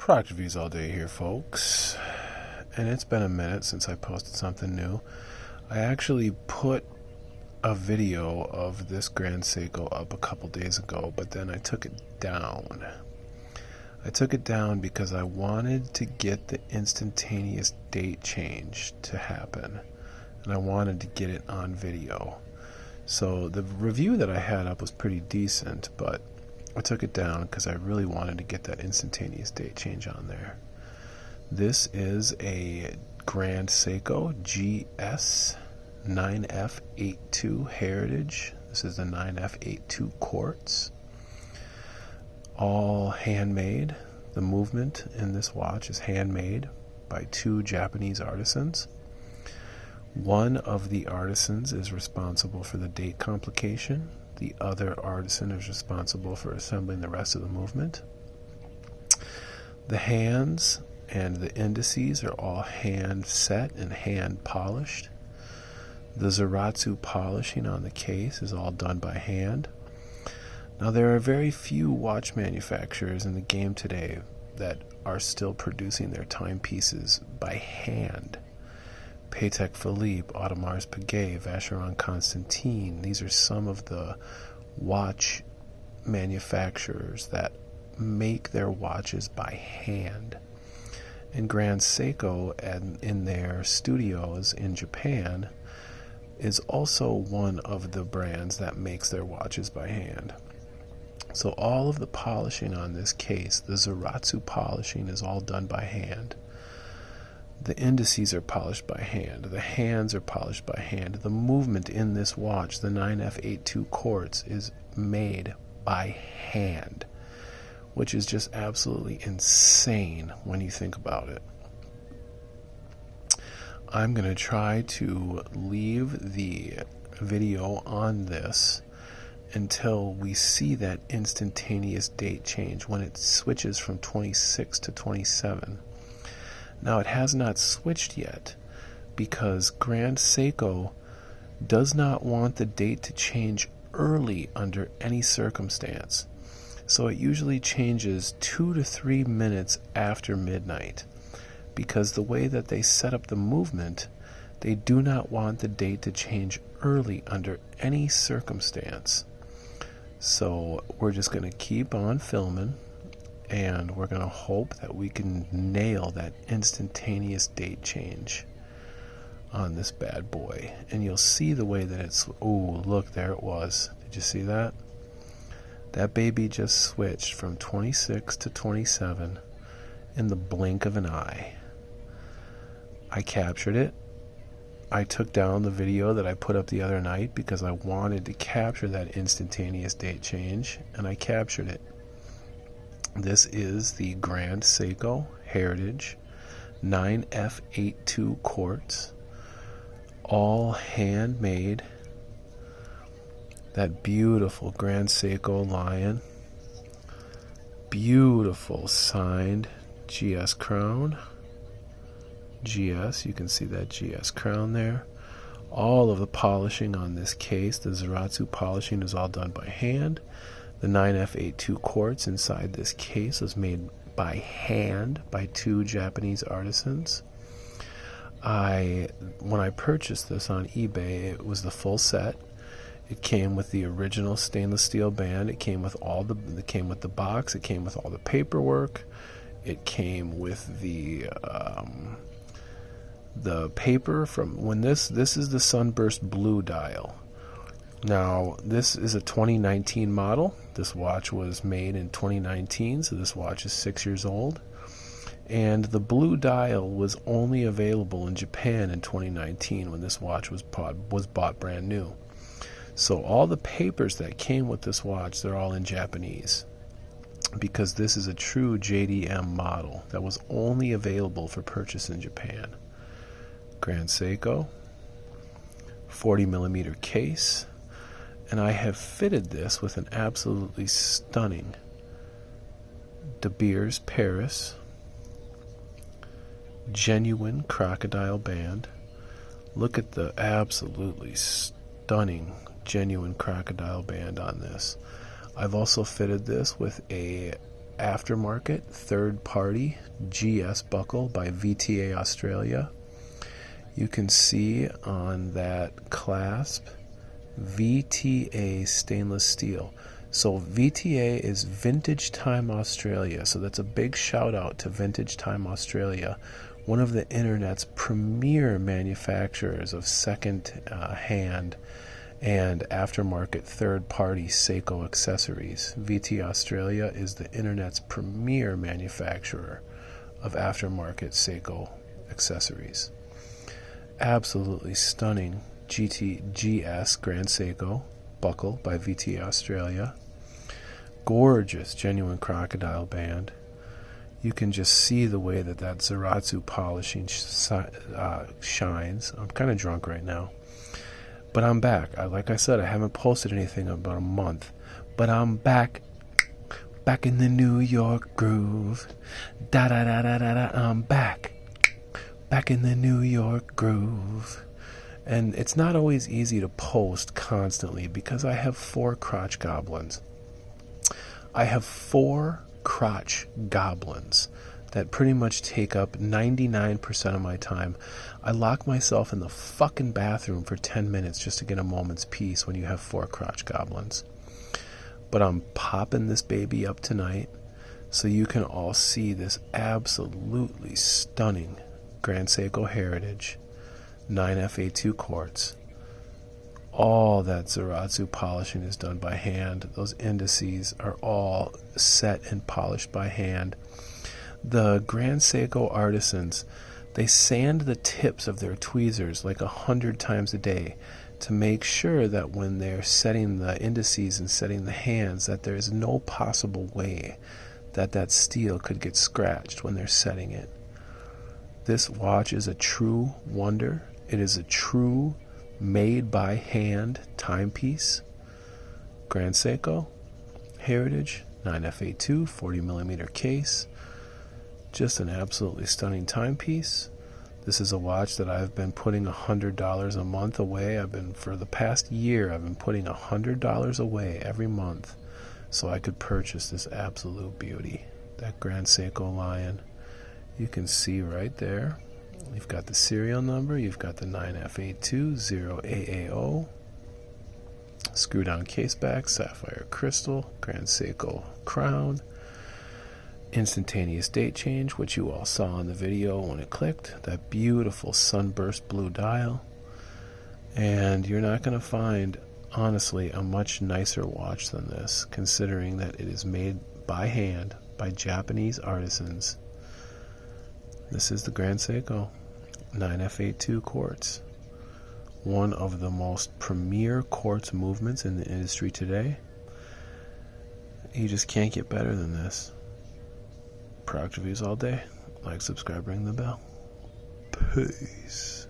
Product reviews all day here, folks, and it's been a minute since I posted something new. I actually put a video of this Grand Seiko up a couple days ago, but then I took it down. I took it down because I wanted to get the instantaneous date change to happen, and I wanted to get it on video. So the review that I had up was pretty decent, but I took it down because I really wanted to get that instantaneous date change on there. This is a Grand Seiko GS 9F82 Heritage. This is the 9F82 Quartz. All handmade. The movement in this watch is handmade by 2 Japanese artisans. One of the artisans is responsible for the date complication. The other artisan is responsible for assembling the rest of the movement. The hands and the indices are all hand set and hand polished. The Zaratsu polishing on the case is all done by hand. Now, there are very few watch manufacturers in the game today that are still producing their timepieces by hand. Patek Philippe, Audemars Piguet, Vacheron Constantin, these are some of the watch manufacturers that make their watches by hand. And Grand Seiko, in their studios in Japan, is also one of the brands that makes their watches by hand. So all of the polishing on this case, the Zaratsu polishing, is all done by hand. The indices are polished by hand. The hands are polished by hand. The movement in this watch, the 9F82 Quartz, is made by hand, which is just absolutely insane when you think about it. I'm going to try to leave the video on this until we see that instantaneous date change when it switches from 26 to 27. Now, it has not switched yet because Grand Seiko does not want the date to change early under any circumstance. So it usually changes 2 to 3 minutes after midnight, because the way that they set up the movement, they do not want the date to change early under any circumstance. So we're just going to keep on filming, and we're going to hope that we can nail that instantaneous date change on this bad boy. And you'll see the way that it's... Oh, look, there it was. Did you see that? That baby just switched from 26 to 27 in the blink of an eye. I captured it. I took down the video that I put up the other night because I wanted to capture that instantaneous date change, and I captured it. This is the Grand Seiko Heritage 9F82 Quartz, all handmade. That beautiful Grand Seiko lion, beautiful signed GS crown. GS, you can see that GS crown there. All of the polishing on this case, the Zaratsu polishing, is all done by hand. The 9F82 Quartz inside this case was made by hand by 2 Japanese artisans. When I purchased this on eBay, it was the full set. It came with the original stainless steel band. It came with the box. It came with all the paperwork. It came with the paper from when this is the Sunburst Blue dial. Now, this is a 2019 model. This watch was made in 2019, so this watch is 6 years old. And the blue dial was only available in Japan in 2019 when this watch was bought brand new. So all the papers that came with this watch, they're all in Japanese, because this is a true JDM model that was only available for purchase in Japan. Grand Seiko, 40mm case, and I have fitted this with an absolutely stunning De Beers Paris genuine crocodile band. Look at the absolutely stunning genuine crocodile band on this. I've also fitted this with a aftermarket third-party GS buckle by VTA Australia. You can see on that clasp VTA stainless steel. So VTA is Vintage Time Australia. So that's a big shout out to Vintage Time Australia, one of the internet's premier manufacturers of second-hand and aftermarket third-party Seiko accessories. VT Australia is the internet's premier manufacturer of aftermarket Seiko accessories. Absolutely stunning GS Grand Seiko buckle by VT Australia. Gorgeous genuine crocodile band. You can just see the way that Zaratsu polishing shines. I'm kind of drunk right now. But I'm back. Like I said, I haven't posted anything in about a month. But I'm back. Back in the New York groove. Da-da-da-da-da-da. I'm back. Back in the New York groove. And it's not always easy to post constantly because I have 4 crotch goblins. I have 4 crotch goblins that pretty much take up 99% of my time. I lock myself in the fucking bathroom for 10 minutes just to get a moment's peace when you have 4 crotch goblins. But I'm popping this baby up tonight so you can all see this absolutely stunning Grand Seiko Heritage 9FA2 quartz. All that Zaratsu polishing is done by hand. Those indices are all set and polished by hand. The Grand Seiko artisans, they sand the tips of their tweezers like 100 times a day to make sure that when they're setting the indices and setting the hands, that there is no possible way that that steel could get scratched when they're setting it. This watch is a true wonder. It is a true made by hand timepiece. Grand Seiko Heritage 9FA2 40mm case. Just an absolutely stunning timepiece. This is a watch that I've been putting $100 a month away. For the past year, I've been putting $100 away every month so I could purchase this absolute beauty. That Grand Seiko Lion. You can see right there. You've got the serial number. You've got the 9F82 0AAO. Screw down case back, sapphire crystal, Grand Seiko crown. Instantaneous date change, which you all saw in the video when it clicked. That beautiful sunburst blue dial. And you're not going to find, honestly, a much nicer watch than this, considering that it is made by hand by Japanese artisans. This is the Grand Seiko 9F82 quartz. One of the most premier quartz movements in the industry today. You just can't get better than this. Product reviews all day. Like, subscribe, ring the bell. Peace.